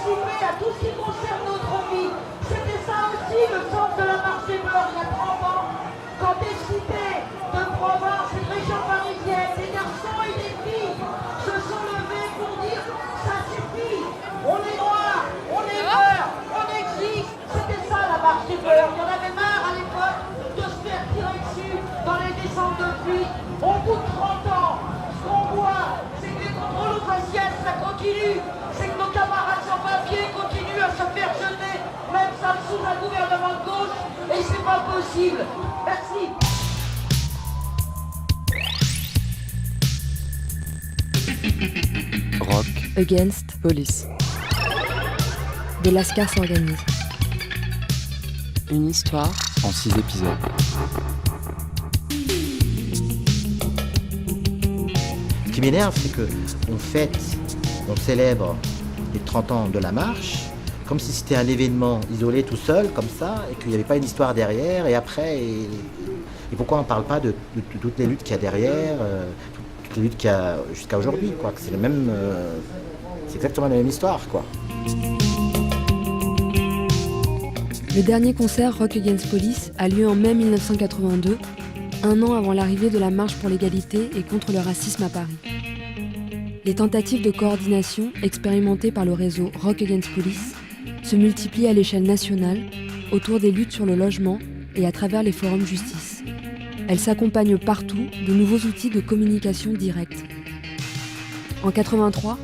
participer à tout ce qui concerne notre vie. C'était ça aussi le sens de la marche des Beurs il y a 30 ans, quand des cités de province et de région parisienne, des garçons et des filles se sont levés pour dire ça suffit, on est noirs, on est Beurs, on existe. C'était ça la marche des Beurs. Il y en avait marre à l'époque de se faire tirer dessus dans les descentes de pluie. Au bout de 30 ans, ce qu'on voit, c'est que les contrôles aux faciès, ça continue. C'est que nos camarades sans papier continuent à se faire jeter, même ça sous un gouvernement de gauche, et c'est pas possible. Merci. Rock Against Police. Des lascars s'organisent. Une histoire En 6 épisodes. Ce qui m'énerve, c'est qu'on fête, on célèbre les 30 ans de la marche, comme si c'était un événement isolé tout seul, comme ça, et qu'il n'y avait pas une histoire derrière, et après, et pourquoi on ne parle pas de toutes les luttes qu'il y a derrière, toutes les luttes qu'il y a jusqu'à aujourd'hui, quoi, que c'est le même, c'est exactement la même histoire, quoi. Le dernier concert Rock Against Police a lieu en mai 1982, un an avant l'arrivée de la marche pour l'égalité et contre le racisme à Paris. Les tentatives de coordination expérimentées par le réseau Rock Against Police se multiplient à l'échelle nationale autour des luttes sur le logement et à travers les forums justice. Elles s'accompagnent partout de nouveaux outils de communication directe. En 83,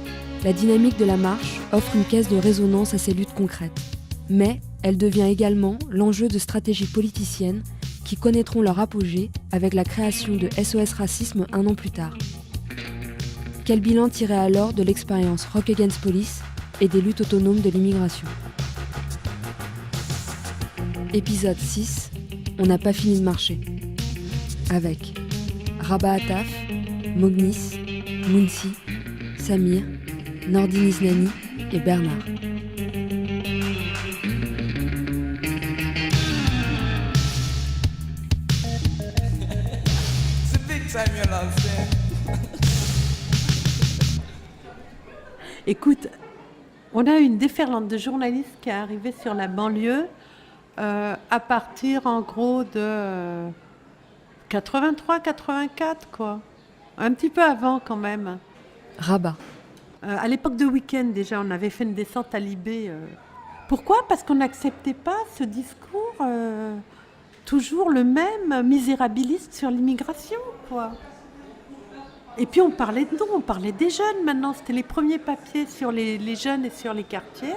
la dynamique de la marche offre une caisse de résonance à ces luttes concrètes. Mais elle devient également l'enjeu de stratégies politiciennes qui connaîtront leur apogée avec la création de SOS Racisme un an plus tard. Quel bilan tirer alors de l'expérience Rock Against Police et des luttes autonomes de l'immigration ? Épisode 6, on n'a pas fini de marcher. Avec Rabat Attaf, Mognis, Mounsi, Samir, Nordine Iznani et Bernard. Écoute, on a une déferlante de journalistes qui est arrivée sur la banlieue à partir en gros de 83-84, quoi. Un petit peu avant quand même. Rabat. À l'époque de Week-end, déjà, on avait fait une descente à Libé. Pourquoi ? Parce qu'on n'acceptait pas ce discours toujours le même, misérabiliste sur l'immigration, quoi. Et puis on parlait de nous, on parlait des jeunes maintenant. C'était les premiers papiers sur les jeunes et sur les quartiers.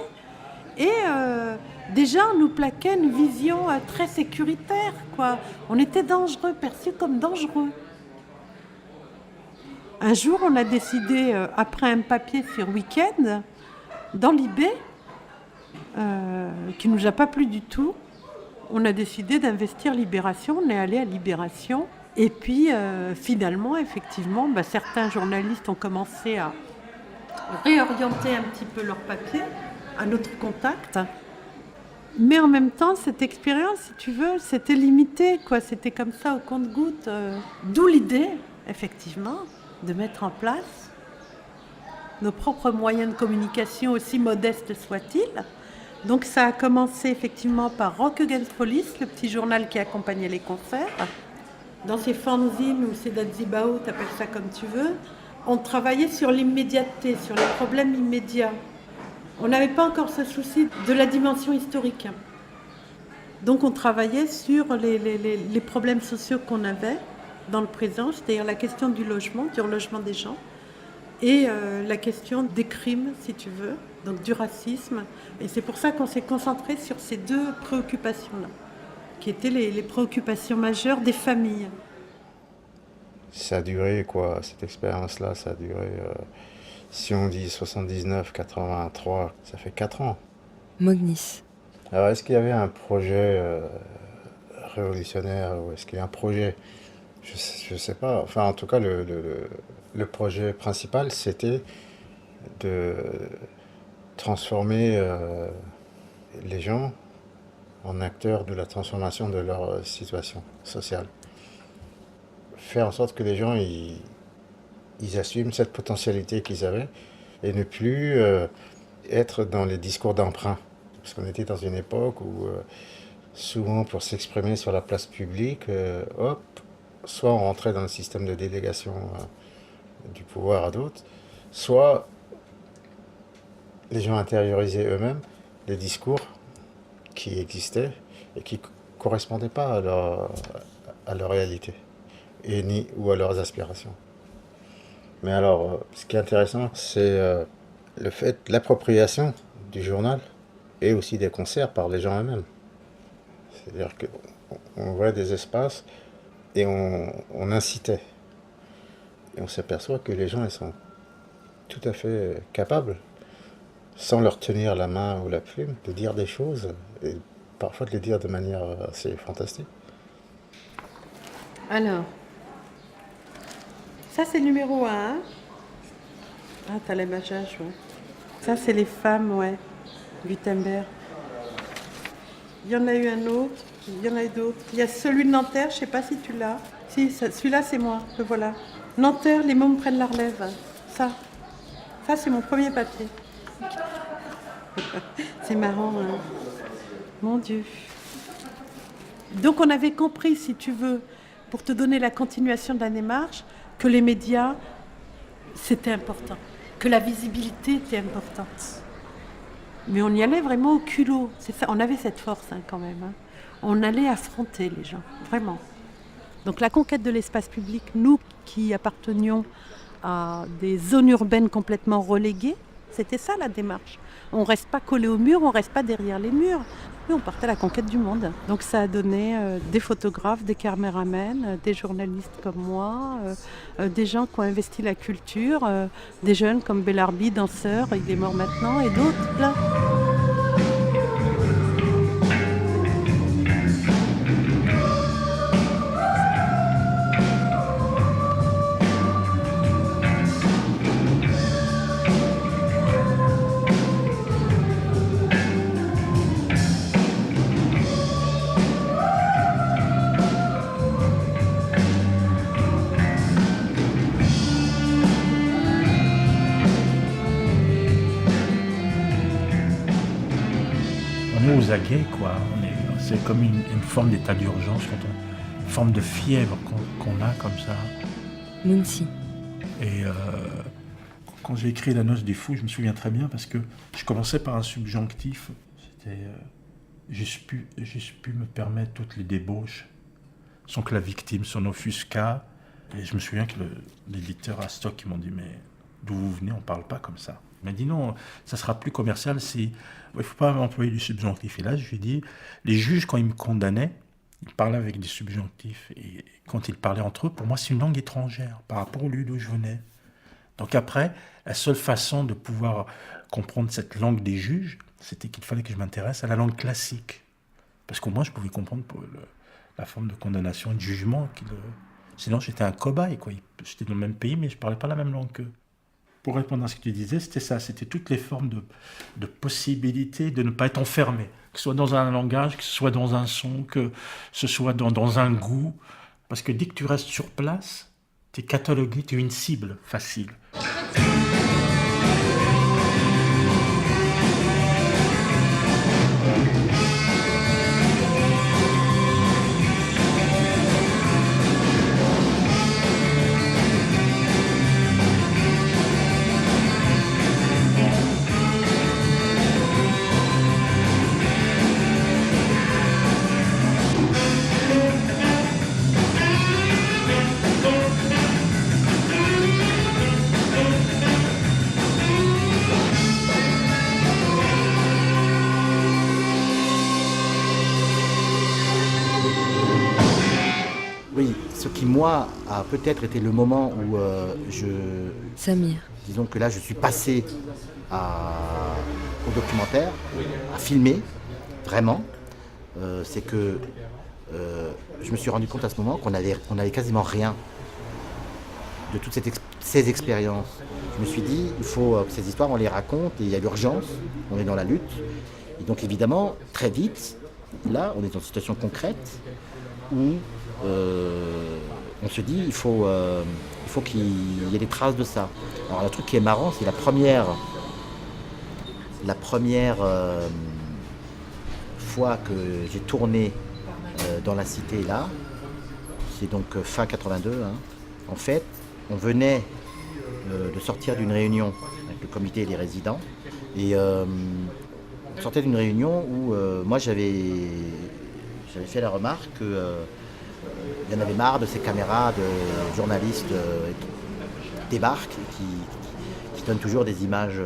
Et déjà, on nous plaquait une vision très sécuritaire, quoi. On était dangereux, perçus comme dangereux. Un jour, on a décidé, après un papier sur Week-end, dans Libé, qui ne nous a pas plu du tout, on a décidé d'investir Libération. On est allé à Libération. Et puis, finalement, effectivement, certains journalistes ont commencé à réorienter un petit peu leur papier à notre contact. Mais en même temps, cette expérience, si tu veux, c'était limité, quoi. C'était comme ça au compte-gouttes. D'où l'idée, effectivement, de mettre en place nos propres moyens de communication, aussi modestes soient-ils. Donc ça a commencé effectivement par Rock Against Police, le petit journal qui accompagnait les concerts. Dans ces fanzines ou ces datzibao, t'appelles ça comme tu veux, on travaillait sur l'immédiateté, sur les problèmes immédiats. On n'avait pas encore ce souci de la dimension historique. Donc on travaillait sur les problèmes sociaux qu'on avait dans le présent, c'est-à-dire la question du logement des gens, et la question des crimes, si tu veux, donc du racisme. Et c'est pour ça qu'on s'est concentré sur ces deux préoccupations-là, qui étaient les préoccupations majeures des familles. Ça a duré, quoi, cette expérience-là, ça a duré, si on dit 79, 83, ça fait 4 ans. Mognis. Alors, est-ce qu'il y avait un projet révolutionnaire, ou est-ce qu'il y a un projet ? Je sais pas. Enfin, en tout cas, le projet principal, c'était de transformer les gens en acteurs de la transformation de leur situation sociale. Faire en sorte que les gens ils assument cette potentialité qu'ils avaient et ne plus être dans les discours d'emprunt. Parce qu'on était dans une époque où, souvent pour s'exprimer sur la place publique, soit on rentrait dans le système de délégation du pouvoir à d'autres, soit les gens intériorisaient eux-mêmes les discours qui existaient et qui ne correspondaient pas à leur réalité ou à leurs aspirations. Mais alors, ce qui est intéressant, c'est l'appropriation du journal et aussi des concerts par les gens eux-mêmes. C'est-à-dire qu'on voit des espaces et on incitait. Et on s'aperçoit que les gens ils sont tout à fait capables, sans leur tenir la main ou la plume, de dire des choses et parfois de les dire de manière assez fantastique. Alors, ça c'est numéro 1. Ah, t'as l'imagage, ouais. Ça c'est les femmes, ouais. Gutenberg. Il y en a eu un autre, il y en a eu d'autres. Il y a celui de Nanterre, je ne sais pas si tu l'as. Si, celui-là c'est moi, le voilà. Nanterre, les mômes prennent la relève. Ça c'est mon premier papier. C'est marrant, hein. Mon Dieu. Donc on avait compris, si tu veux, pour te donner la continuation de la démarche, que les médias, c'était important, que la visibilité était importante. Mais on y allait vraiment au culot. C'est ça, on avait cette force quand même. Hein. On allait affronter les gens, vraiment. Donc la conquête de l'espace public, nous qui appartenions à des zones urbaines complètement reléguées, c'était ça la démarche. On ne reste pas collé au mur, on ne reste pas derrière les murs. Mais on partait à la conquête du monde. Donc ça a donné des photographes, des caméramans, des journalistes comme moi, des gens qui ont investi la culture, des jeunes comme Bellarbi, danseur, il est mort maintenant, et d'autres plein. Aux aguets, quoi. C'est comme une forme d'état d'urgence, une forme de fièvre qu'on a comme ça. Mounsi. Et quand j'ai écrit La Noce des Fous, je me souviens très bien parce que je commençais par un subjonctif. C'était juste pu me permettre toutes les débauches sans que la victime s'en offusquât. Et je me souviens que l'éditeur à Stock, ils m'ont dit, mais d'où vous venez, on parle pas comme ça. Il m'a dit non, ça sera plus commercial si... Il ne faut pas employer du subjonctif. Et là, je lui ai dit, les juges, quand ils me condamnaient, ils parlaient avec des subjonctifs. Et quand ils parlaient entre eux, pour moi, c'est une langue étrangère par rapport au lieu d'où je venais. Donc après, la seule façon de pouvoir comprendre cette langue des juges, c'était qu'il fallait que je m'intéresse à la langue classique. Parce qu'au moins, je pouvais comprendre la forme de condamnation et de jugement. Sinon, j'étais un cobaye, quoi. J'étais dans le même pays, mais je ne parlais pas la même langue qu'eux. Pour répondre à ce que tu disais, c'était ça. C'était toutes les formes de possibilités de ne pas être enfermé. Que ce soit dans un langage, que ce soit dans un son, que ce soit dans un goût. Parce que dès que tu restes sur place, tu es catalogué, tu es une cible facile. Oui, ce qui, moi, a peut-être été le moment où Samir. Disons que là, je suis passé au documentaire, à filmer, vraiment. C'est que je me suis rendu compte à ce moment qu'on avait quasiment rien de toutes ces expériences. Je me suis dit, il faut que ces histoires, on les raconte, et il y a l'urgence, on est dans la lutte. Et donc évidemment, très vite, là, on est dans une situation concrète où on se dit, il faut qu'il y ait des traces de ça. Alors le truc qui est marrant, c'est la première la première fois que j'ai tourné dans la cité là, c'est donc fin 82, hein. En fait, on venait de sortir d'une réunion avec le comité des résidents et on sortait d'une réunion où moi j'avais fait la remarque qu'il y en avait marre de ces caméras de journalistes qui débarquent et qui donnent toujours des images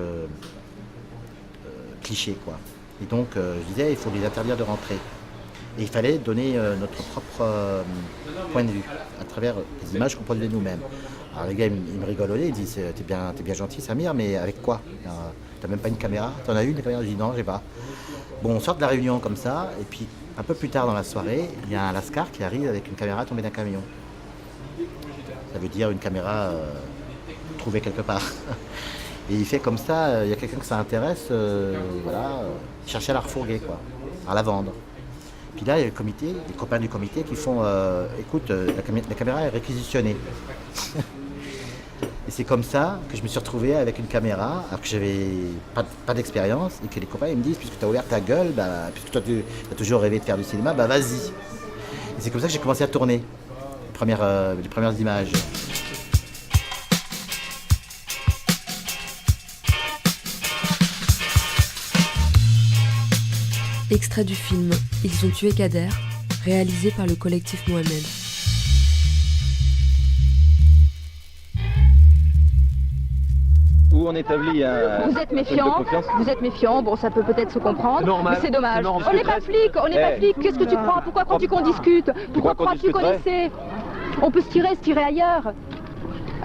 clichés, quoi. Et donc je disais il faut les interdire de rentrer. Et il fallait donner notre propre point de vue à travers les images qu'on produisait nous-mêmes. Alors les gars, ils me rigolaient, ils disent t'es bien gentil Samir, mais avec quoi? T'as même pas une caméra? T'en as une caméra? Je dis non, j'ai pas. Bon, on sort de la réunion comme ça, et puis un peu plus tard dans la soirée, il y a un lascar qui arrive avec une caméra tombée d'un camion. Ça veut dire une caméra trouvée quelque part. Et il fait comme ça, il y a quelqu'un que ça intéresse, chercher à la refourguer, quoi, à la vendre. Puis là, il y a le comité, les copains du comité qui font écoute, la caméra est réquisitionnée. Et c'est comme ça que je me suis retrouvé avec une caméra, alors que j'avais pas d'expérience, et que les copains ils me disent puisque tu as ouvert ta gueule, puisque toi tu as toujours rêvé de faire du cinéma, vas-y. Et c'est comme ça que j'ai commencé à tourner les premières images. Extrait du film « Ils ont tué Kader », réalisé par le collectif Mohamed. Où on établit un... Vous êtes méfiant, bon ça peut peut-être se comprendre, normal, mais c'est dommage. normal, On n'est pas flic, pas flic, qu'est-ce que tu crois? Pourquoi crois-tu qu'on discute? Pourquoi crois-tu qu'on essaie? On peut se tirer ailleurs.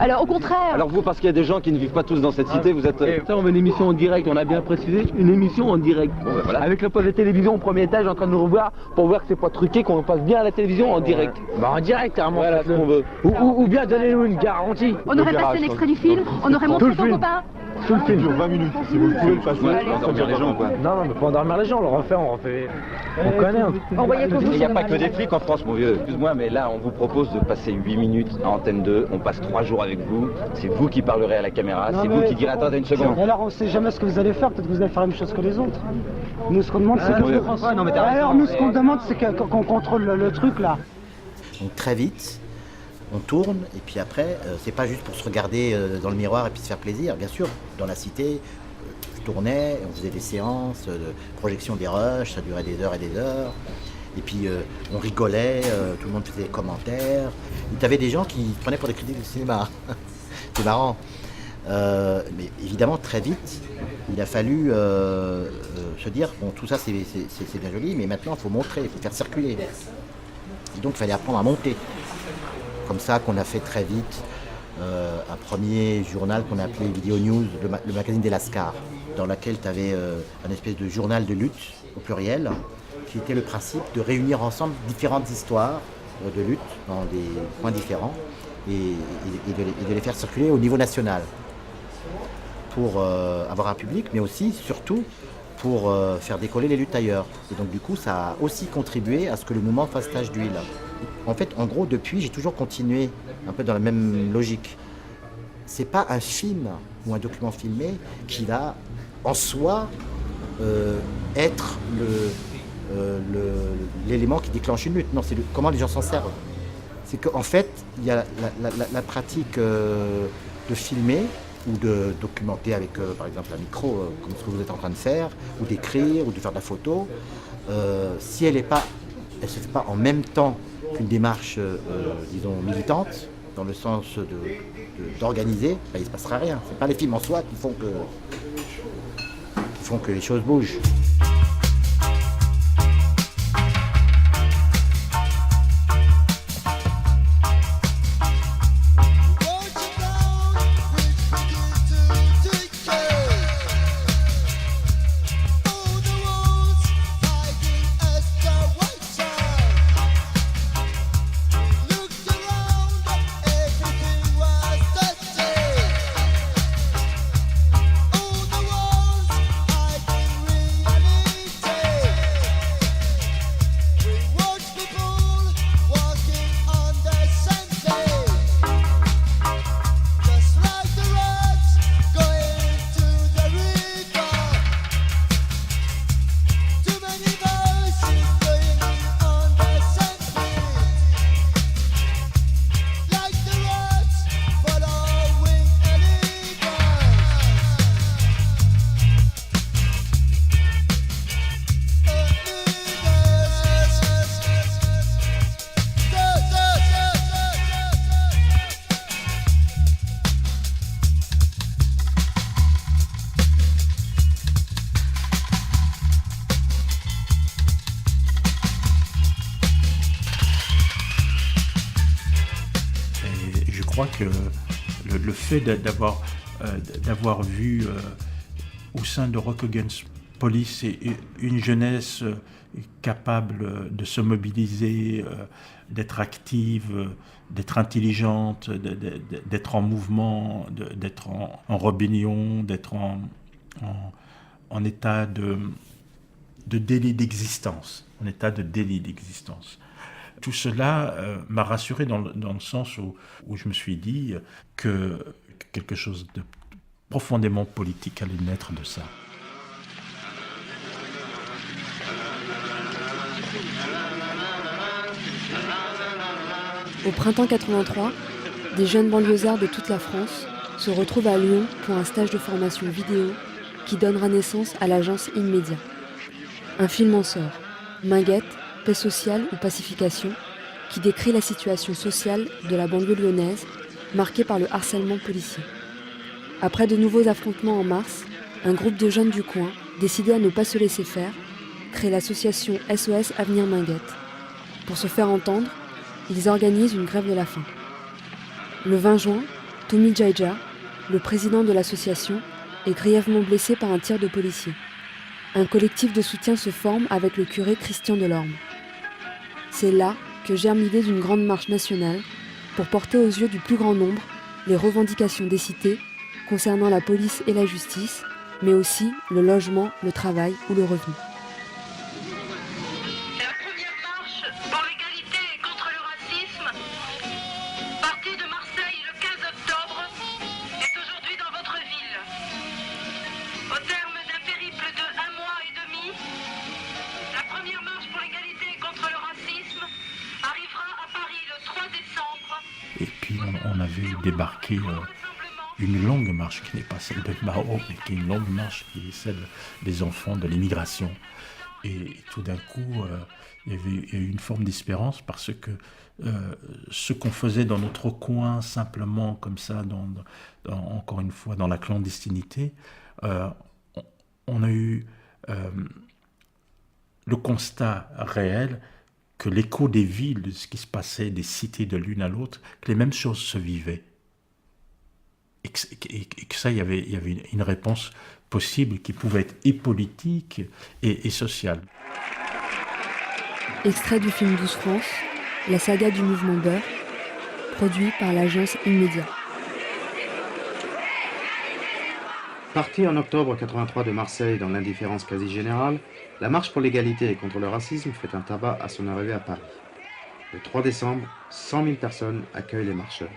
Alors au contraire. Alors vous, parce qu'il y a des gens qui ne vivent pas tous dans cette cité, vous êtes... Ça, on veut une émission en direct, on a bien précisé, une émission en direct. Bon, ben voilà. Avec le poste de télévision au premier étage en train de nous revoir pour voir que c'est pas truqué, qu'on passe bien à la télévision en direct. Bah en direct, carrément, voilà ce qu'on veut. Ou bien donnez-nous une garantie. On aurait passé un extrait du film, on aurait montré ton copain. Tout le film. 20 minutes, si vous pouvez le passer. Ouais, endormir les gens, quoi. Non, mais pas endormir les gens, on le refait, on connaît. Il n'y a pas que des flics en France, mon vieux. Excuse-moi, mais là, on vous propose de passer 8 minutes à Antenne 2. On passe 3 jours avec vous. C'est vous qui parlerez à la caméra. C'est vous qui direz attendez une seconde. Alors, on ne sait jamais ce que vous allez faire. Peut-être que vous allez faire la même chose que les autres. Nous, ce qu'on demande, c'est ce qu'on demande, c'est qu'on contrôle le truc, là. Donc, très vite, on tourne, et puis après, c'est pas juste pour se regarder dans le miroir et puis se faire plaisir. Bien sûr, dans la cité, je tournais, on faisait des séances de projection des rushs, ça durait des heures et des heures. Et puis on rigolait, tout le monde faisait des commentaires. Il y avait des gens qui prenaient pour des critiques de cinéma. C'est marrant. Mais évidemment, très vite, il a fallu se dire, bon, tout ça c'est bien joli, mais maintenant il faut montrer, il faut faire circuler. Et donc il fallait apprendre à monter. Comme ça qu'on a fait très vite un premier journal qu'on a appelé Video News, le magazine des Lascars, dans lequel tu avais un espèce de journal de lutte, au pluriel, qui était le principe de réunir ensemble différentes histoires de lutte dans des points différents et de les faire circuler au niveau national pour avoir un public, mais aussi, surtout, pour faire décoller les luttes ailleurs. Et donc du coup, ça a aussi contribué à ce que le mouvement fasse tache d'huile. En fait, en gros, depuis, j'ai toujours continué un peu dans la même logique. C'est pas un film ou un document filmé qui va, en soi, être l'élément qui déclenche une lutte. Non, c'est comment les gens s'en servent. C'est qu'en fait, il y a la pratique de filmer ou de documenter avec, par exemple, un micro, comme ce que vous êtes en train de faire, ou d'écrire, ou de faire de la photo. Si elle ne se fait pas en même temps qu'une démarche, disons, militante, dans le sens d'organiser, il ne se passera rien. Ce n'est pas les films en soi qui font que les choses bougent. crois que le fait d'avoir vu au sein de Rock Against Police une jeunesse capable de se mobiliser, d'être active, d'être intelligente, d'être en mouvement, d'être en rébellion, d'être en état de délit d'existence, Tout cela m'a rassuré dans le sens où je me suis dit que quelque chose de profondément politique allait naître de ça. Au printemps 83, des jeunes banlieusards de toute la France se retrouvent à Lyon pour un stage de formation vidéo qui donnera naissance à l'agence Inmédia. Un film en sort, Minguette, paix sociale ou pacification, qui décrit la situation sociale de la banlieue lyonnaise, marquée par le harcèlement policier. Après de nouveaux affrontements en mars, un groupe de jeunes du coin, décidés à ne pas se laisser faire, crée l'association SOS Avenir Minguette. Pour se faire entendre, ils organisent une grève de la faim. Le 20 juin, Tommy Jaija, le président de l'association, est grièvement blessé par un tir de policier. Un collectif de soutien se forme avec le curé Christian Delorme. C'est là que germe l'idée d'une grande marche nationale pour porter aux yeux du plus grand nombre les revendications des cités concernant la police et la justice, mais aussi le logement, le travail ou le revenu. La première marche pour l'égalité et contre le racisme, partie de Marseille le 15 octobre, est aujourd'hui dans votre ville. Au terme d'un périple de 1 mois et demi, la première marche pour l'égalité et contre le racisme arrivera à Paris le 3 décembre. Et puis on avait débarqué une longue marche qui n'est pas celle de Mao, mais qui est une longue marche qui est celle des enfants de l'immigration. Et tout d'un coup, il y avait une forme d'espérance parce que ce qu'on faisait dans notre coin, simplement comme ça, encore une fois, dans la clandestinité, on a eu le constat réel que l'écho des villes, de ce qui se passait des cités de l'une à l'autre, que les mêmes choses se vivaient. Et que ça, il y avait une réponse possible qui pouvait être et politique et sociale. Extrait du film 12 France, la saga du mouvement Beurre, produit par l'agence Inmédia. Partie en octobre 83 de Marseille dans l'indifférence quasi générale, la marche pour l'égalité et contre le racisme fait un tabac à son arrivée à Paris. Le 3 décembre, 100 000 personnes accueillent les marcheurs.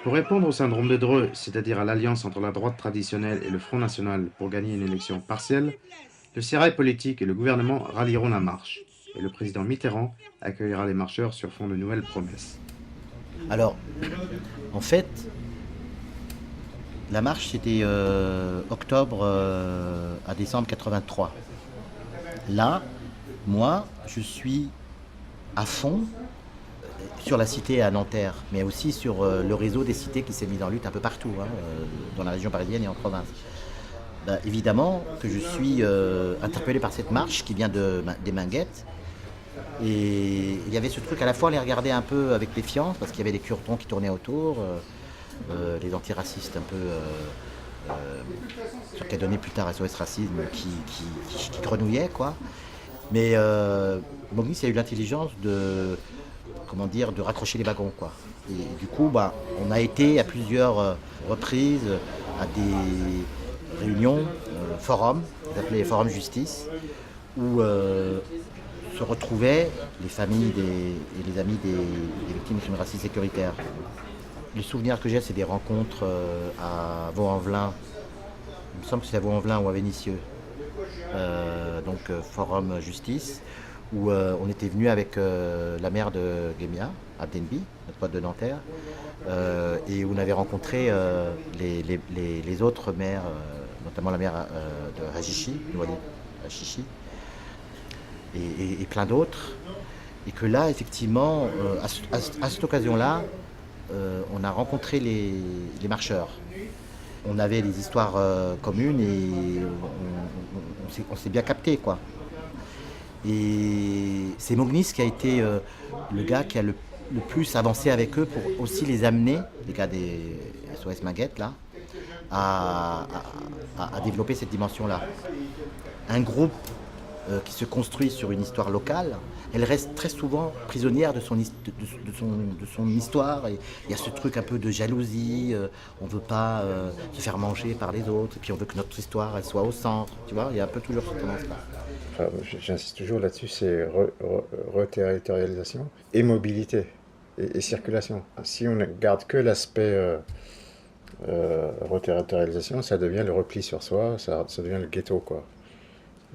Pour répondre au syndrome de Dreux, c'est-à-dire à l'alliance entre la droite traditionnelle et le Front National pour gagner une élection partielle, le sérail politique et le gouvernement rallieront la marche, et le président Mitterrand accueillera les marcheurs sur fond de nouvelles promesses. Alors, en fait, la marche c'était octobre à décembre 83. Là, moi, je suis à fond sur la cité à Nanterre, mais aussi sur le réseau des cités qui s'est mis en lutte un peu partout, dans la région parisienne et en province. Évidemment que je suis interpellé par cette marche qui vient des Minguettes. Et il y avait ce truc, à la fois on les regardait un peu avec défiance, parce qu'il y avait des cure-dents qui tournaient autour, les antiracistes un peu, ce qu'a donné plus tard SOS Racisme, qui grenouillaient, quoi. Mais Maurice a eu l'intelligence de raccrocher les wagons, quoi. Et du coup, on a été à plusieurs reprises à des réunions, forums, ils appelaient Forum Justice, où se retrouvaient les familles et les amis des victimes de crimes racistes sécuritaires. Les souvenirs que j'ai, c'est des rencontres à Vaux-en-Velin, il me semble que c'est à Vaux-en-Velin ou à Vénissieux, donc Forum Justice, où on était venu avec la mère de Gemia, Abdenbi, notre pote de Nanterre, et où on avait rencontré les autres mères, notamment la mère de Hajichi, Nouali Hajichi, et plein d'autres. Et que là, effectivement, à cette occasion-là, on a rencontré les marcheurs. on avait des histoires communes et on s'est bien capté, quoi. Et c'est Mognis qui a été le gars qui a le plus avancé avec eux pour aussi les amener, les gars des SOS Maguette, là, à développer cette dimension-là. Un groupe qui se construit sur une histoire locale, elle reste très souvent prisonnière de son histoire. Et il y a ce truc un peu de jalousie, on ne veut pas se faire manger par les autres, et puis on veut que notre histoire elle soit au centre, tu vois, il y a un peu toujours cette tendance-là. Enfin, j'insiste toujours là-dessus, c'est reterritorialisation et mobilité et circulation. Si on ne garde que l'aspect reterritorialisation, ça devient le repli sur soi, ça devient le ghetto, quoi.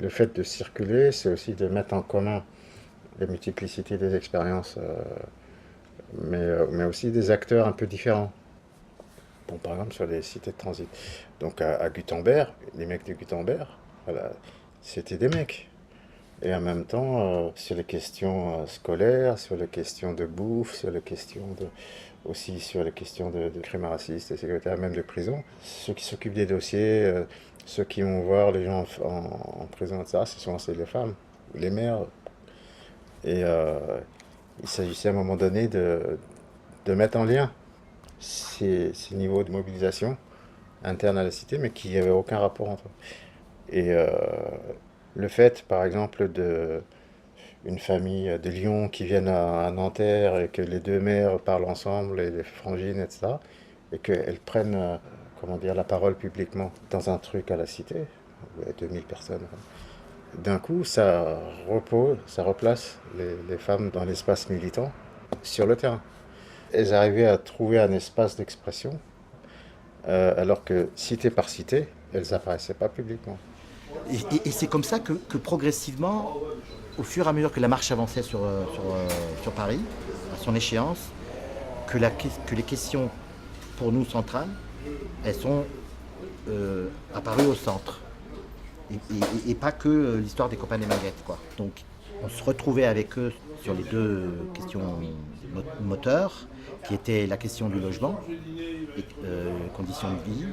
Le fait de circuler, c'est aussi de mettre en commun les multiplicités des expériences, mais aussi des acteurs un peu différents. Bon, par exemple, sur les cités de transit. Donc à Gutenberg, les mecs de Gutenberg, voilà, c'était des mecs. Et en même temps, sur les questions scolaires, sur les questions de bouffe, aussi sur les questions de crimes racistes et sécuritaires, même de prison, ceux qui s'occupent des dossiers, ceux qui vont voir les gens en prison, etc., c'est les femmes, les mères. Et il s'agissait à un moment donné de mettre en lien ces niveaux de mobilisation interne à la cité, mais qui n'avaient aucun rapport entre eux. Et le fait, par exemple, une famille de Lyon qui viennent à Nanterre et que les deux mères parlent ensemble, et les frangines, etc., et qu'elles prennent la parole publiquement dans un truc à la cité, où il y a 2000 personnes. D'un coup, ça replace les femmes dans l'espace militant sur le terrain. Elles arrivaient à trouver un espace d'expression, alors que cité par cité, elles n'apparaissaient pas publiquement. Et c'est comme ça que progressivement, au fur et à mesure que la marche avançait sur Paris, à son échéance, que les questions pour nous centrales, elles sont apparues au centre. Et pas que l'histoire des copains des Maguettes, quoi. Donc on se retrouvait avec eux sur les deux questions moteurs, qui étaient la question du logement, conditions de vie,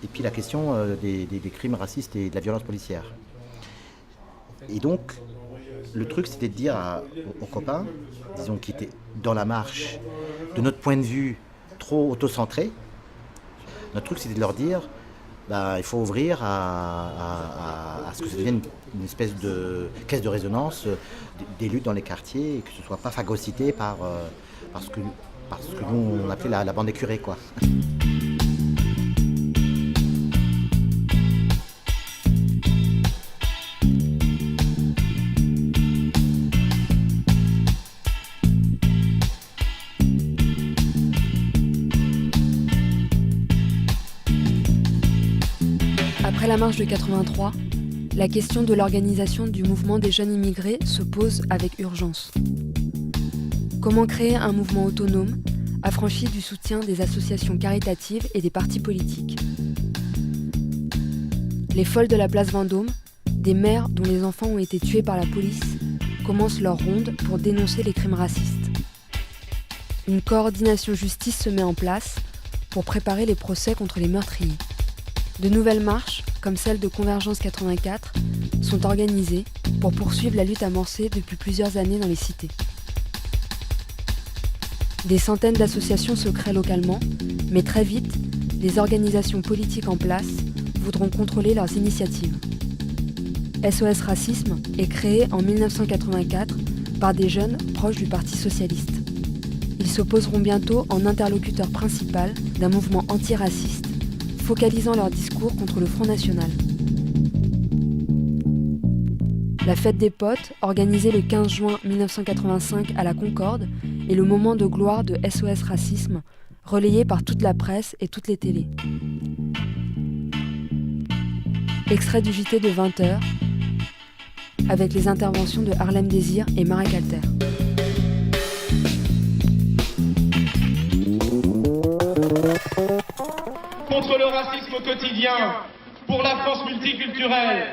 et puis la question des crimes racistes et de la violence policière. Et donc, le truc, c'était de dire aux copains, disons, qui étaient dans la marche, de notre point de vue, trop autocentré, notre truc, c'était de leur dire, il faut ouvrir à ce que ça devienne une espèce de caisse de résonance des luttes dans les quartiers, et que ce ne soit pas phagocyté par ce que nous, on appelait la bande écurée, quoi. Après la marche de 83, la question de l'organisation du mouvement des jeunes immigrés se pose avec urgence. Comment créer un mouvement autonome, affranchi du soutien des associations caritatives et des partis politiques? Les folles de la place Vendôme, des mères dont les enfants ont été tués par la police, commencent leur ronde pour dénoncer les crimes racistes. Une coordination justice se met en place pour préparer les procès contre les meurtriers. De nouvelles marches, comme celle de Convergence 84, sont organisées pour poursuivre la lutte amorcée depuis plusieurs années dans les cités. Des centaines d'associations se créent localement, mais très vite, les organisations politiques en place voudront contrôler leurs initiatives. SOS Racisme est créé en 1984 par des jeunes proches du Parti socialiste. Ils s'opposeront bientôt en interlocuteur principal d'un mouvement antiraciste, focalisant leur discours contre le Front National. La fête des potes, organisée le 15 juin 1985 à la Concorde, est le moment de gloire de SOS Racisme, relayé par toute la presse et toutes les télés. Extrait du JT de 20h, avec les interventions de Harlem Désir et Marek Alter. Contre le racisme au quotidien, pour la France multiculturelle,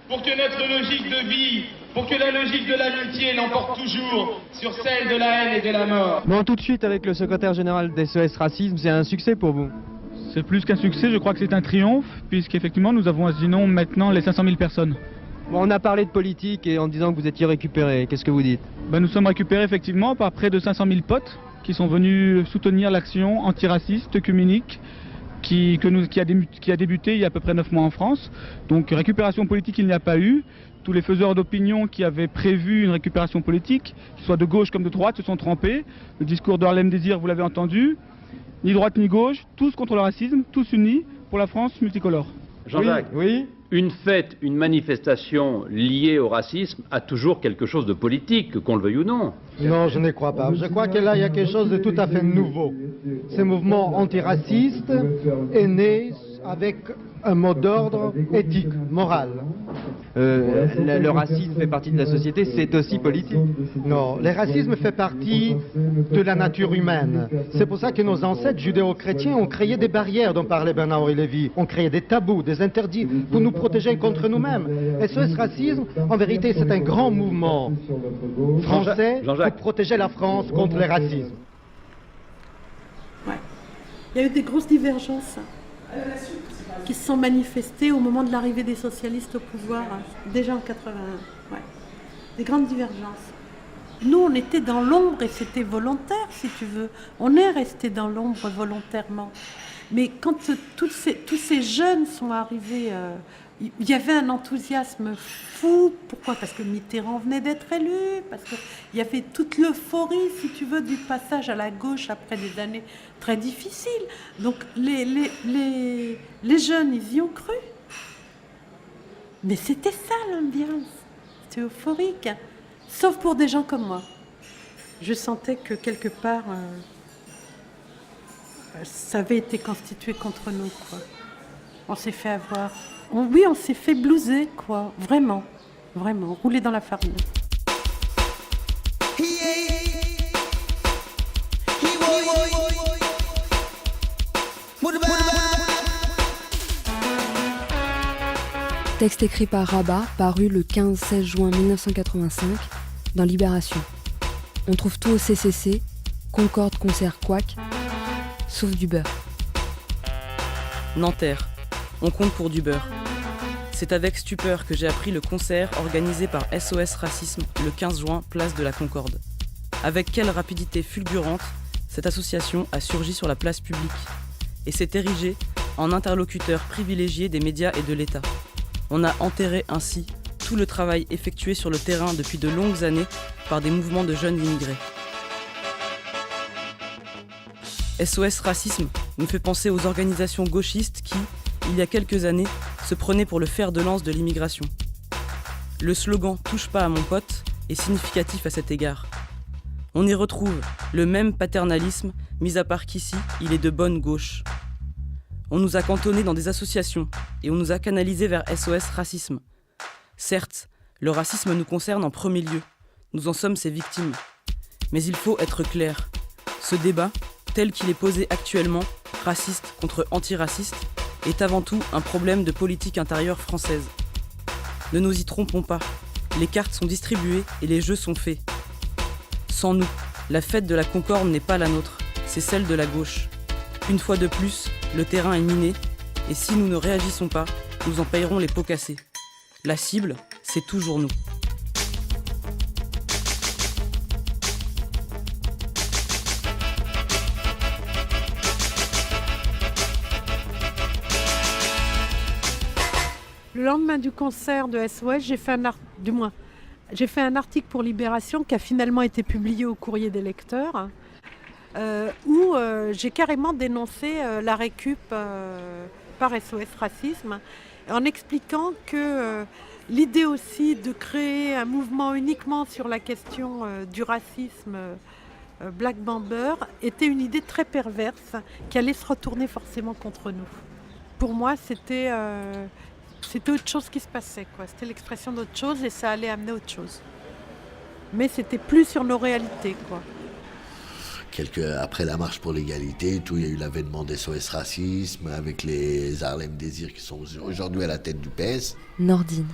pour que notre logique de vie, pour que la logique de l'amitié l'emporte toujours sur celle de la haine et de la mort. Bon, tout de suite avec le secrétaire général d'SOS Racisme, c'est un succès pour vous? C'est plus qu'un succès, je crois que c'est un triomphe, puisqu'effectivement nous avons à Zinon maintenant les 500 000 personnes. Bon, on a parlé de politique et en disant que vous étiez récupérés, qu'est-ce que vous dites? Nous sommes récupérés effectivement par près de 500 000 potes qui sont venus soutenir l'action antiraciste, œcuménique, qui a débuté il y a à peu près 9 mois en France. Donc récupération politique il n'y a pas eu. Tous les faiseurs d'opinion qui avaient prévu une récupération politique, qu'ils soient de gauche comme de droite, se sont trompés. Le discours de Harlem Désir, vous l'avez entendu. Ni droite ni gauche, tous contre le racisme, tous unis pour la France multicolore. Jean-Jacques, oui. Une fête, une manifestation liée au racisme a toujours quelque chose de politique, qu'on le veuille ou non. Non, je ne crois pas. Je crois que là, il y a quelque chose de tout à fait nouveau. Ce mouvement antiraciste est né avec un mot d'ordre éthique, moral. Le racisme fait partie de la société, c'est aussi politique. Non, le racisme fait partie de la nature humaine. C'est pour ça que nos ancêtres judéo-chrétiens ont créé des barrières dont parlait Bernard-Henri Lévy. On créé des tabous, des interdits pour nous protéger contre nous-mêmes. Et ce racisme, en vérité, c'est un grand mouvement français pour protéger la France contre le racisme. Ouais. Il y a eu des grosses divergences qui se sont manifestées au moment de l'arrivée des socialistes au pouvoir, déjà en 81. Ouais. Des grandes divergences. Nous, on était dans l'ombre et c'était volontaire, si tu veux. On est resté dans l'ombre volontairement. Mais quand tous ces jeunes sont arrivés, il y avait un enthousiasme fou. Pourquoi? Parce que Mitterrand venait d'être élu, parce qu'il y avait toute l'euphorie, si tu veux, du passage à la gauche après des années très difficiles. Donc les jeunes, ils y ont cru. Mais c'était ça l'ambiance. C'était euphorique. Sauf pour des gens comme moi. Je sentais que quelque part, ça avait été constitué contre nous, quoi. On s'est fait avoir. Oui, on s'est fait blouser, quoi. Vraiment, vraiment, rouler dans la farine. Texte écrit par Rabat, paru le 15-16 juin 1985 dans Libération. On trouve tout au CCC, Concorde, Concert, Couac, sauf du beurre. Nanterre, on compte pour du beurre. C'est avec stupeur que j'ai appris le concert organisé par SOS Racisme le 15 juin, place de la Concorde. Avec quelle rapidité fulgurante cette association a surgi sur la place publique et s'est érigée en interlocuteur privilégié des médias et de l'État. On a enterré ainsi tout le travail effectué sur le terrain depuis de longues années par des mouvements de jeunes immigrés. SOS Racisme nous fait penser aux organisations gauchistes qui, il y a quelques années, se prenaient pour le fer de lance de l'immigration. Le slogan « Touche pas à mon pote » est significatif à cet égard. On y retrouve le même paternalisme, mis à part qu'ici, il est de bonne gauche. On nous a cantonnés dans des associations et on nous a canalisés vers SOS Racisme. Certes, le racisme nous concerne en premier lieu. Nous en sommes ses victimes. Mais il faut être clair. Ce débat, tel qu'il est posé actuellement, raciste contre antiraciste, est avant tout un problème de politique intérieure française. Ne nous y trompons pas. Les cartes sont distribuées et les jeux sont faits. Sans nous, la fête de la Concorde n'est pas la nôtre, c'est celle de la gauche. Une fois de plus, le terrain est miné, et si nous ne réagissons pas, nous en payerons les pots cassés. La cible, c'est toujours nous. Le lendemain du concert de SOS, j'ai fait un article pour Libération qui a finalement été publié au Courrier des lecteurs, où j'ai carrément dénoncé la récup par SOS Racisme, en expliquant que l'idée aussi de créer un mouvement uniquement sur la question du racisme Black Bamber était une idée très perverse qui allait se retourner forcément contre nous. Pour moi, c'était autre chose qui se passait, quoi. C'était l'expression d'autre chose et ça allait amener autre chose. Mais c'était plus sur nos réalités, quoi. Après la marche pour l'égalité, il y a eu l'avènement des SOS Racisme avec les Harlem Désir qui sont aujourd'hui à la tête du PS. Nordine.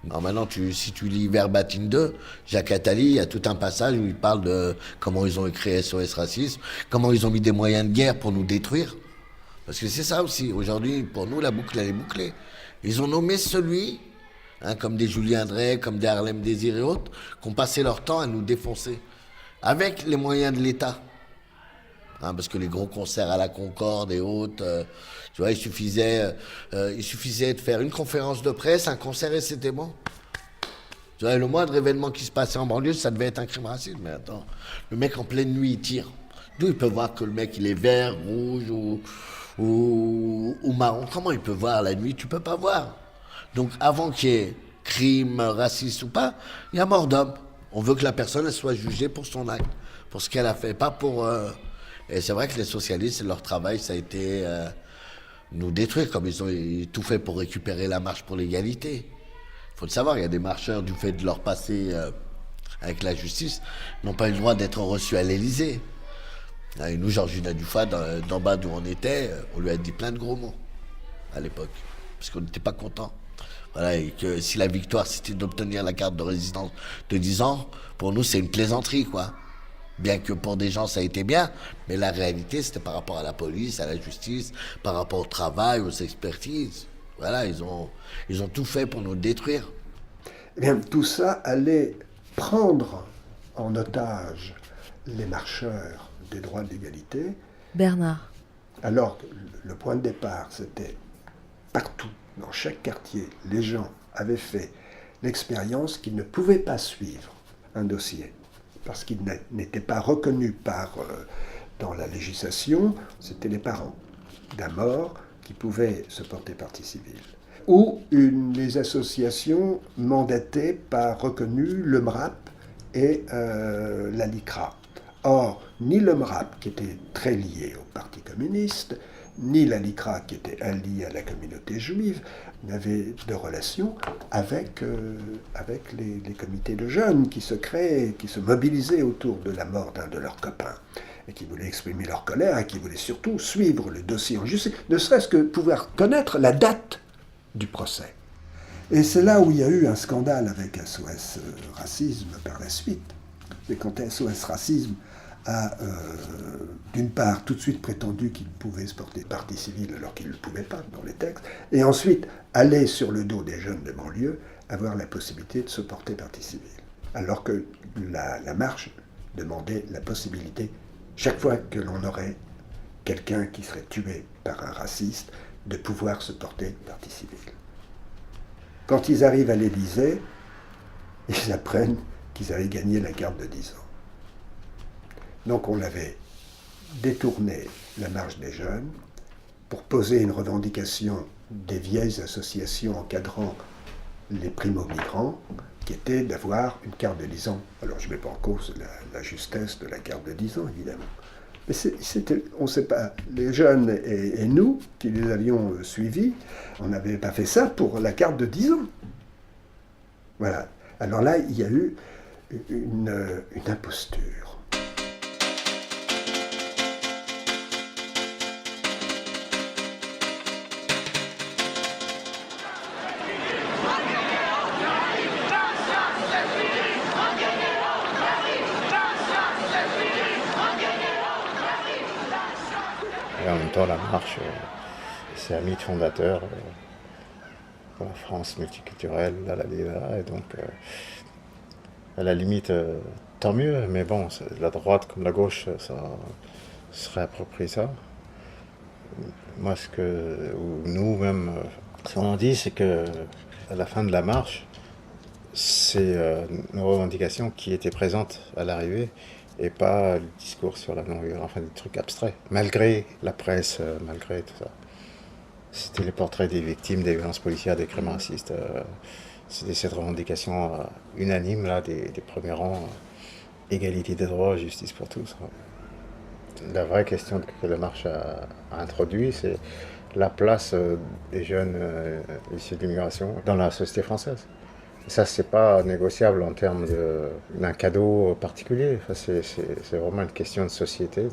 Alors maintenant, si tu lis Verbatim 2, Jacques Attali, il y a tout un passage où il parle de comment ils ont créé SOS Racisme, comment ils ont mis des moyens de guerre pour nous détruire. Parce que c'est ça aussi. Aujourd'hui, pour nous, la boucle, elle est bouclée. Ils ont nommé celui, comme des Julien Drey, comme des Harlem Désir et autres, qui ont passé leur temps à nous défoncer. Avec les moyens de l'État. Parce que les gros concerts à la Concorde et autres, tu vois, il suffisait de faire une conférence de presse, un concert et c'était bon. Tu vois, le moindre événement qui se passait en banlieue, ça devait être un crime raciste. Mais attends, le mec en pleine nuit, il tire. D'où il peut voir que le mec, il est vert, rouge ou marron? Comment il peut voir la nuit? Tu peux pas voir. Donc avant qu'il y ait crime raciste ou pas, il y a mort d'homme. On veut que la personne elle soit jugée pour son acte, pour ce qu'elle a fait, pas pour... Et c'est vrai que les socialistes, leur travail, ça a été nous détruire, comme ils ont tout fait pour récupérer la marche pour l'égalité. Il faut le savoir, il y a des marcheurs, du fait de leur passé avec la justice, n'ont pas eu le droit d'être reçus à l'Élysée. Et nous, Georgina Dufay, d'en bas d'où on était, on lui a dit plein de gros mots à l'époque, parce qu'on n'était pas contents. Voilà, et que si la victoire, c'était d'obtenir la carte de résidence de 10 ans, pour nous, c'est une plaisanterie, quoi. Bien que pour des gens, ça a été bien, mais la réalité, c'était par rapport à la police, à la justice, par rapport au travail, aux expertises. Voilà, ils ont tout fait pour nous détruire. Eh bien, tout ça allait prendre en otage les marcheurs des droits de l'égalité. Bernard. Alors que le point de départ, c'était partout, dans chaque quartier, les gens avaient fait l'expérience qu'ils ne pouvaient pas suivre un dossier, parce qu'il n'était pas reconnu dans la législation. C'était les parents d'un mort qui pouvaient se porter partie civile. Ou les associations mandatées par reconnu, le MRAP et la LICRA. Or, ni le MRAP, qui était très lié au Parti communiste, ni la LICRA, qui était alliée à la communauté juive, n'avaient de relation avec les comités de jeunes qui se créaient, qui se mobilisaient autour de la mort d'un de leurs copains, et qui voulaient exprimer leur colère, et qui voulaient surtout suivre le dossier en justice, ne serait-ce que pouvoir connaître la date du procès. Et c'est là où il y a eu un scandale avec SOS Racisme par la suite. C'est quand SOS Racisme a, d'une part, tout de suite prétendu qu'il pouvait se porter partie civile alors qu'il ne le pouvait pas dans les textes, et ensuite aller sur le dos des jeunes de banlieue, avoir la possibilité de se porter partie civile. Alors que la marche demandait la possibilité, chaque fois que l'on aurait quelqu'un qui serait tué par un raciste, de pouvoir se porter partie civile. Quand ils arrivent à l'Élysée, ils apprennent qu'ils avaient gagné la carte de 10 ans. Donc on avait détourné la marche des jeunes pour poser une revendication des vieilles associations encadrant les primo-migrants, qui était d'avoir une carte de 10 ans. Alors je ne mets pas en cause la justesse de la carte de 10 ans, évidemment. Mais on ne sait pas, les jeunes et nous, qui les avions suivis, on n'avait pas fait ça pour la carte de 10 ans. Voilà. Alors là, il y a eu une imposture. Et en même temps, la marche, c'est un mythe fondateur pour la France multiculturelle, et donc, à la limite, tant mieux, mais bon, la droite comme la gauche, ça se réapproprie ça. Moi, ou nous même, ce qu'on dit, c'est que à la fin de la marche, c'est nos revendications qui étaient présentes à l'arrivée, et pas le discours sur la non-violence, enfin des trucs abstraits, malgré la presse, malgré tout ça. C'était les portraits des victimes des violences policières, des crimes racistes. C'était cette revendication unanime là, des premiers rangs, égalité des droits, justice pour tous. La vraie question que la marche a introduit, c'est la place des jeunes issus de l'immigration dans la société française. Et ça, c'est pas négociable en termes d'un cadeau particulier. Enfin, c'est vraiment une question de société.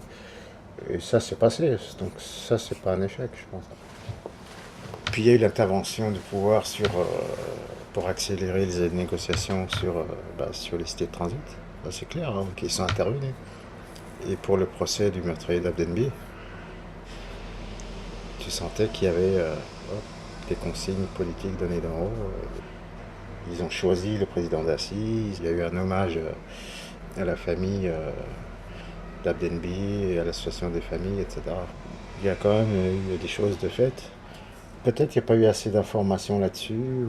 Et ça, c'est passé. Donc ça, c'est pas un échec, je pense. Puis il y a eu l'intervention du pouvoir pour accélérer les négociations sur les cités de transit. Là, c'est clair, hein, qu'ils sont intervenus. Et pour le procès du meurtrier d'Abdenbi, tu sentais qu'il y avait des consignes politiques données d'en haut. Ils ont choisi le président d'assises, il y a eu un hommage à la famille d'Abdenbi, à l'association des familles, etc. Il y a quand même eu des choses de fait. Peut-être qu'il n'y a pas eu assez d'informations là-dessus,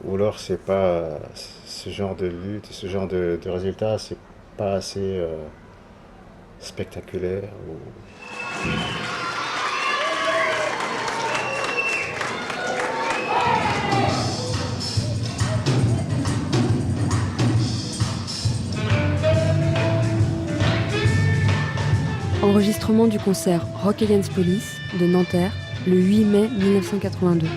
ou alors c'est pas ce genre de lutte, ce genre de résultat, c'est pas assez spectaculaire. Enregistrement du concert Rock Against Police de Nanterre le 8 mai 1982.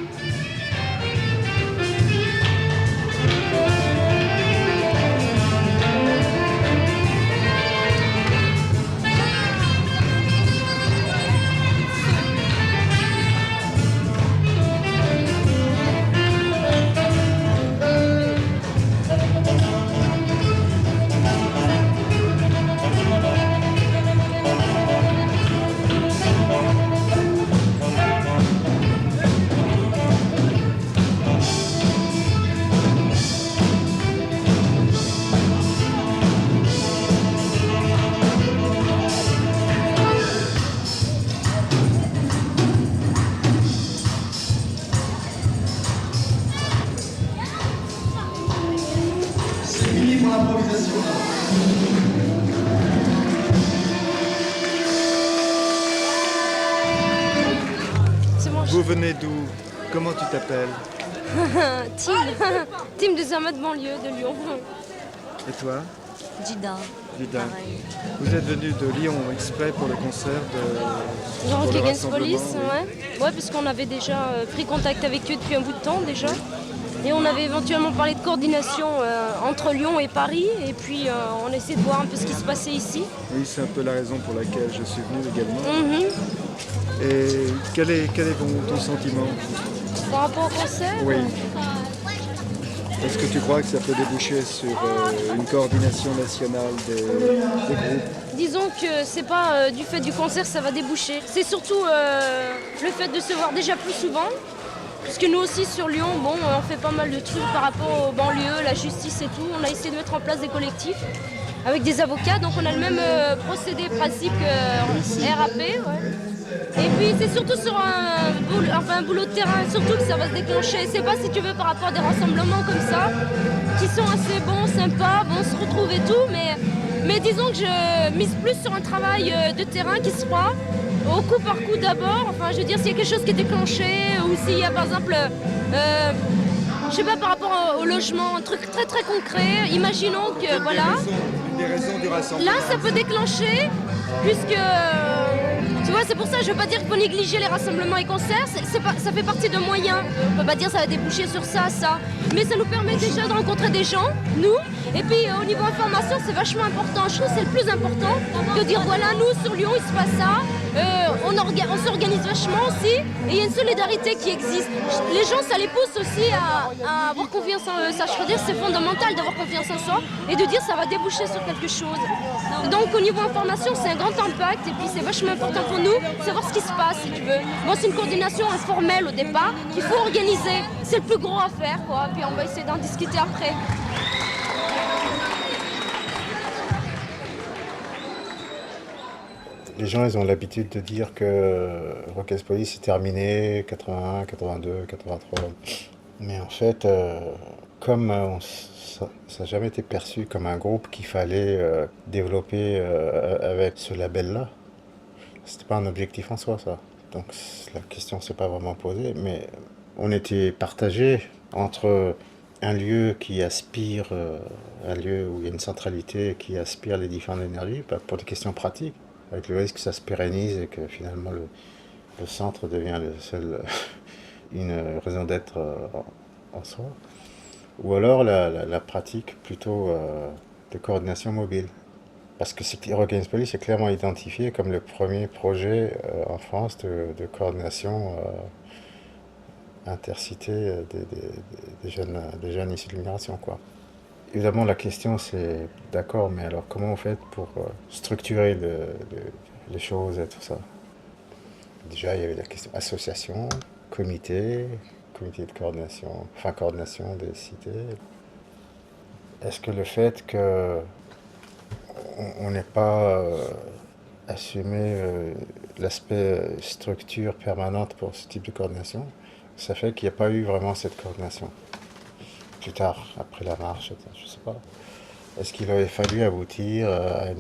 Vous venez d'où? Comment tu t'appelles? Tim. Tim de Zermatt banlieue de Lyon. Et toi? Jida. Jida. Vous êtes venu de Lyon exprès pour le concert de Rock Against Police, ouais. Ouais, parce qu'on avait déjà pris contact avec eux depuis un bout de temps déjà. Et on avait éventuellement parlé de coordination entre Lyon et Paris. Et puis on essaie de voir un peu ce qui se passait ici. Oui, c'est un peu la raison pour laquelle je suis venu également. Et quel est ton sentiment? Par rapport au concert? Oui. Est-ce que tu crois que ça peut déboucher sur une coordination nationale des groupes? Disons que c'est pas du fait du concert ça va déboucher. C'est surtout le fait de se voir déjà plus souvent. Parce que nous aussi sur Lyon, bon, on fait pas mal de trucs par rapport aux banlieues, la justice et tout. On a essayé de mettre en place des collectifs avec des avocats. Donc on a le même procédé pratique RAP. Ouais. Et puis c'est surtout sur un boulot de terrain, surtout que ça va se déclencher. C'est pas si tu veux par rapport à des rassemblements comme ça, qui sont assez bons, sympas, bon, on se retrouve et tout, mais disons que je mise plus sur un travail de terrain qui se fera au coup par coup d'abord. Enfin, je veux dire, s'il y a quelque chose qui est déclenché, ou s'il y a par exemple, je sais pas, par rapport au logement, un truc très très concret, imaginons que, voilà. Une des raisons du rassemblement. Là, ça peut déclencher, puisque... Tu vois, c'est pour ça que je veux pas dire qu'il faut négliger les rassemblements et concerts, ça fait partie de moyens. On peut pas dire que ça va déboucher sur ça. Mais ça nous permet déjà de rencontrer des gens, nous. Et puis au niveau information, c'est vachement important. Je trouve que c'est le plus important de dire voilà, nous sur Lyon, il se passe ça. On s'organise vachement aussi. Et il y a une solidarité qui existe. Les gens, ça les pousse aussi à avoir confiance en eux. Ça, je veux dire, c'est fondamental d'avoir confiance en soi et de dire ça va déboucher sur quelque chose. Donc au niveau information, c'est un grand impact. Et puis c'est vachement important pour nous, savoir ce qui se passe, si tu veux. Bon, c'est une coordination informelle au départ, qu'il faut organiser. C'est le plus gros à faire, quoi. Puis on va essayer d'en discuter après. Les gens, ils ont l'habitude de dire que Rock Against Police est terminé, 81, 82, 83. Mais en fait, comme ça n'a jamais été perçu comme un groupe qu'il fallait développer avec ce label-là, c'était pas un objectif en soi, ça. Donc la question s'est pas vraiment posée, mais on était partagés entre un lieu qui aspire, un lieu où il y a une centralité qui aspire les différentes énergies, pour des questions pratiques, avec le risque que ça se pérennise et que finalement le centre devient une raison d'être en soi. Ou alors la pratique plutôt de coordination mobile. Parce que Rock Against Police est clairement identifié comme le premier projet en France de coordination intercité des jeunes issus de l'immigration, quoi. Évidemment, la question c'est, d'accord, mais alors comment on fait pour structurer les choses et tout ça? Déjà, il y avait la question association, comité de coordination, enfin coordination des cités. Est-ce que le fait qu'on n'ait pas assumé l'aspect structure permanente pour ce type de coordination, ça fait qu'il n'y a pas eu vraiment cette coordination? Plus tard, après la marche, je ne sais pas. Est-ce qu'il aurait fallu aboutir à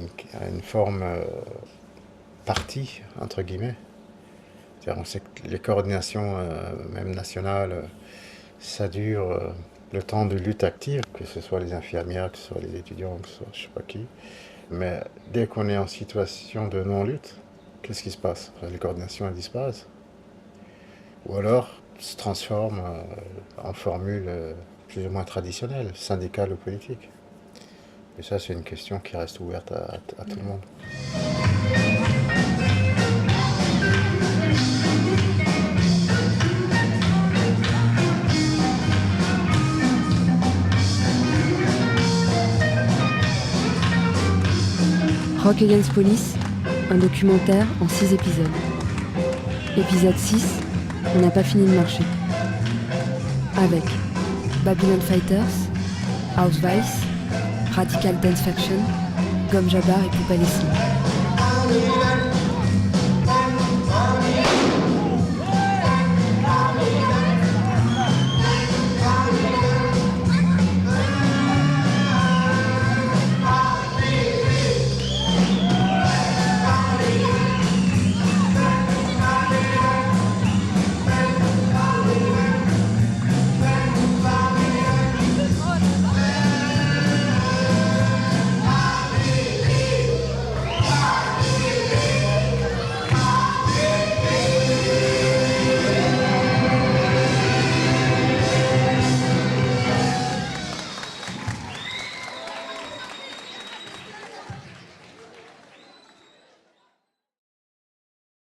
une forme partie, entre guillemets? On sait que les coordinations, même nationales, ça dure le temps de lutte active, que ce soit les infirmières, que ce soit les étudiants, que ce soit je ne sais pas qui. Mais dès qu'on est en situation de non-lutte, qu'est-ce qui se passe? Les coordinations, elles disparaissent. Ou alors, se transforment en formule plus ou moins traditionnelle, syndicale ou politique. Et ça, c'est une question qui reste ouverte à tout le monde. Rock Against Police, un documentaire en 6 épisodes. Épisode 6, on n'a pas fini de marcher. Avec Babylon Fighters, House Vice, Radical Dance Faction, Gom Jabbar et Poupa Leslie.